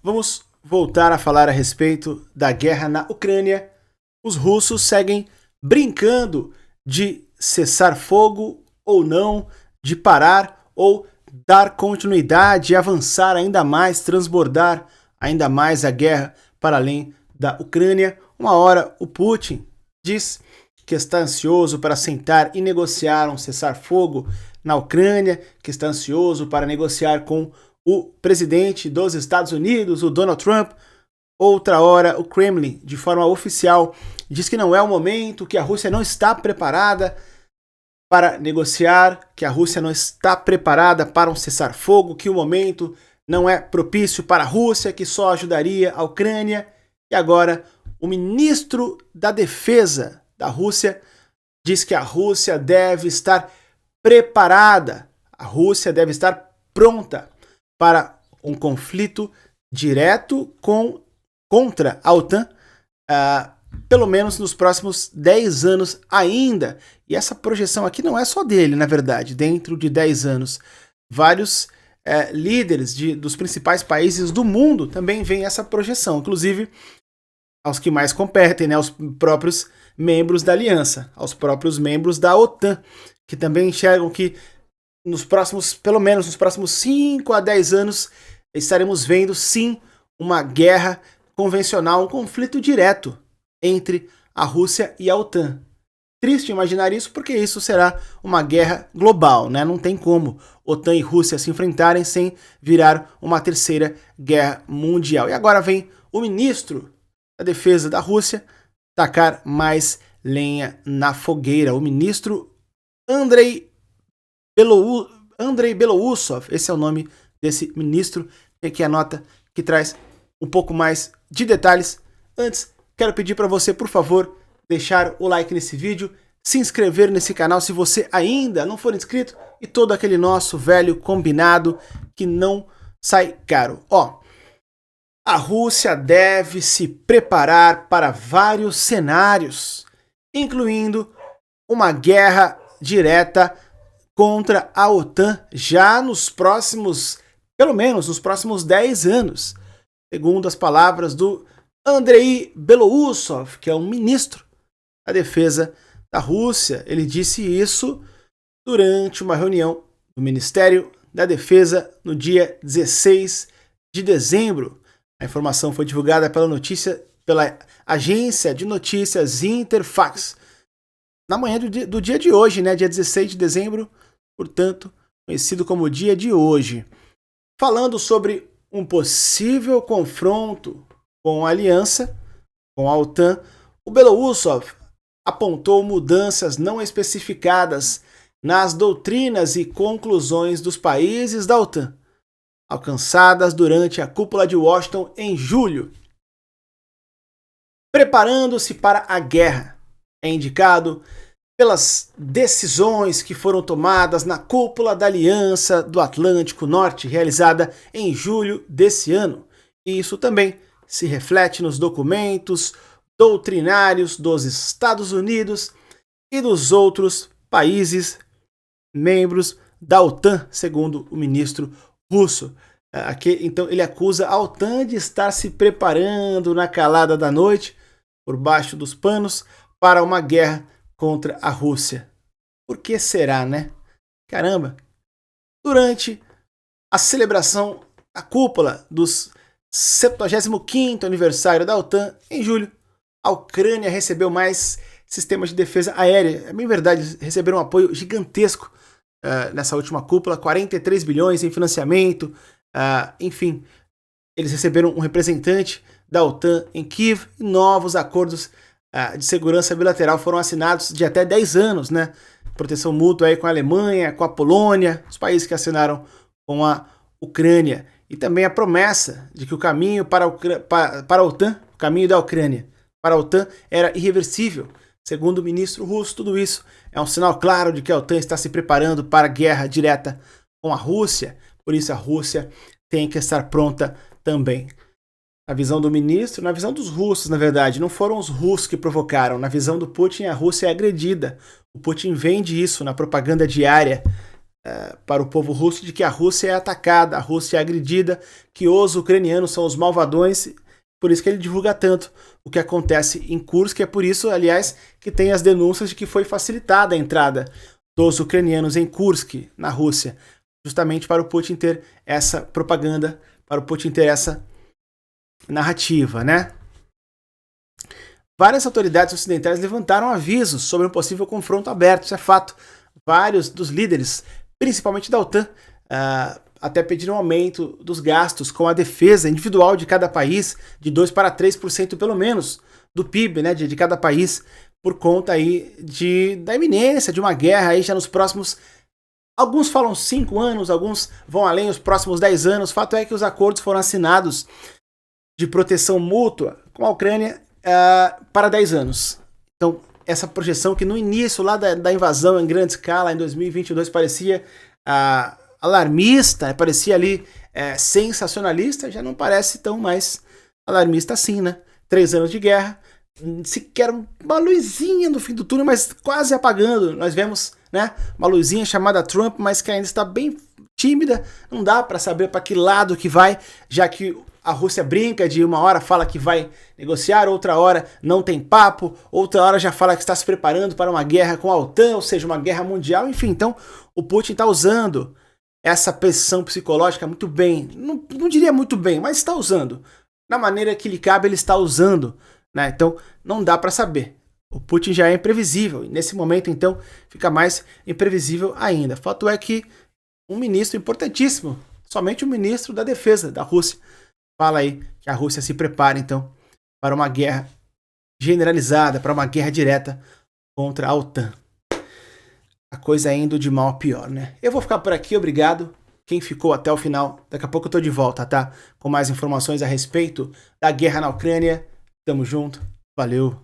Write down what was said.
Vamos voltar a falar a respeito da guerra na Ucrânia. Os russos seguem brincando de cessar fogo ou não, de parar ou dar continuidade e avançar ainda mais, transbordar ainda mais a guerra para além da Ucrânia. Uma hora o Putin diz que está ansioso para sentar e negociar um cessar-fogo na Ucrânia, que está ansioso para negociar com o presidente dos Estados Unidos, o Donald Trump. Outra hora, o Kremlin, de forma oficial, diz que não é o momento, que a Rússia não está preparada para negociar, que a Rússia não está preparada para um cessar-fogo, que o momento não é propício para a Rússia, que só ajudaria a Ucrânia. E agora, o ministro da Defesa da Rússia diz que a Rússia deve estar preparada, a Rússia deve estar pronta para um conflito direto contra a OTAN, pelo menos nos próximos 10 anos ainda. E essa projeção aqui não é só dele, na verdade, dentro de 10 anos. Vários líderes dos principais países do mundo também veem essa projeção, inclusive aos que mais competem, né, aos próprios membros da aliança, aos próprios membros da OTAN, que também enxergam que pelo menos nos próximos 5 a 10 anos, estaremos vendo sim uma guerra convencional, um conflito direto entre a Rússia e a OTAN. Triste imaginar isso, porque isso será uma guerra global, né? Não tem como OTAN e Rússia se enfrentarem sem virar uma terceira guerra mundial. E agora vem o ministro da Defesa da Rússia tacar mais lenha na fogueira. O ministro Andrei Belousov, esse é o nome desse ministro. Tem aqui a nota que traz um pouco mais de detalhes. Antes, quero pedir para você, por favor, deixar o like nesse vídeo, se inscrever nesse canal se você ainda não for inscrito, e todo aquele nosso velho combinado que não sai caro. A Rússia deve se preparar para vários cenários, incluindo uma guerra direta contra a OTAN já pelo menos nos próximos 10 anos, segundo as palavras do Andrei Belousov, que é um ministro da Defesa da Rússia. Ele disse isso durante uma reunião do Ministério da Defesa no dia 16 de dezembro. A informação foi divulgada pela agência de notícias Interfax na manhã do dia de hoje, né, dia 16 de dezembro, portanto, conhecido como dia de hoje. Falando sobre um possível confronto com a aliança, com a OTAN, o Belousov apontou mudanças não especificadas nas doutrinas e conclusões dos países da OTAN, alcançadas durante a cúpula de Washington em julho. Preparando-se para a guerra, é indicado pelas decisões que foram tomadas na cúpula da Aliança do Atlântico Norte, realizada em julho desse ano. E isso também se reflete nos documentos doutrinários dos Estados Unidos e dos outros países membros da OTAN, segundo o ministro russo. Então ele acusa a OTAN de estar se preparando na calada da noite, por baixo dos panos, para uma guerra contra a Rússia. Por que será, né? Caramba! Durante a celebração da cúpula dos 75º aniversário da OTAN, em julho, a Ucrânia recebeu mais sistemas de defesa aérea. É bem verdade, receberam um apoio gigantesco nessa última cúpula, 43 bilhões em financiamento, enfim, eles receberam um representante da OTAN em Kiev e novos acordos de segurança bilateral foram assinados de até 10 anos, né? Proteção mútua aí com a Alemanha, com a Polônia, os países que assinaram com a Ucrânia. E também a promessa de que o caminho para a OTAN, o caminho da Ucrânia para a OTAN era irreversível. Segundo o ministro russo, tudo isso é um sinal claro de que a OTAN está se preparando para a guerra direta com a Rússia. Por isso a Rússia tem que estar pronta também. Na visão do ministro, na visão dos russos, na verdade, não foram os russos que provocaram. Na visão do Putin, a Rússia é agredida. O Putin vende isso na propaganda diária para o povo russo de que a Rússia é atacada, a Rússia é agredida, que os ucranianos são os malvadões, por isso que ele divulga tanto o que acontece em Kursk, é por isso, aliás, que tem as denúncias de que foi facilitada a entrada dos ucranianos em Kursk, na Rússia, justamente para o Putin ter essa propaganda, para o Putin ter essa narrativa, né? Várias autoridades ocidentais levantaram avisos sobre um possível confronto aberto, isso é fato. Vários dos líderes, principalmente da OTAN, até pediram aumento dos gastos com a defesa individual de cada país, de 2 para 3% pelo menos do PIB, né, de cada país, por conta aí da iminência de uma guerra aí já nos próximos... Alguns falam 5 anos, alguns vão além, os próximos 10 anos. Fato é que os acordos foram assinados de proteção mútua com a Ucrânia para 10 anos. Então, essa projeção que no início lá da invasão em grande escala, em 2022, parecia alarmista, parecia ali sensacionalista, já não parece tão mais alarmista assim, né? 3 anos de guerra, sequer uma luzinha no fim do túnel, mas quase apagando. Nós vemos, né, uma luzinha chamada Trump, mas que ainda está bem tímida, não dá para saber para que lado que vai, já que a Rússia brinca de uma hora fala que vai negociar, outra hora não tem papo, outra hora já fala que está se preparando para uma guerra com a OTAN, ou seja, uma guerra mundial, enfim. Então o Putin está usando essa pressão psicológica muito bem, não diria muito bem, mas está usando. Da maneira que lhe cabe, ele está usando, né? Então não dá para saber. O Putin já é imprevisível, e nesse momento então fica mais imprevisível ainda. Fato é que um ministro importantíssimo, somente o ministro da defesa da Rússia, fala aí que a Rússia se prepara, então, para uma guerra generalizada, para uma guerra direta contra a OTAN. A coisa indo de mal a pior, né? Eu vou ficar por aqui, obrigado. Quem ficou até o final, daqui a pouco eu tô de volta, tá? Com mais informações a respeito da guerra na Ucrânia. Tamo junto, valeu.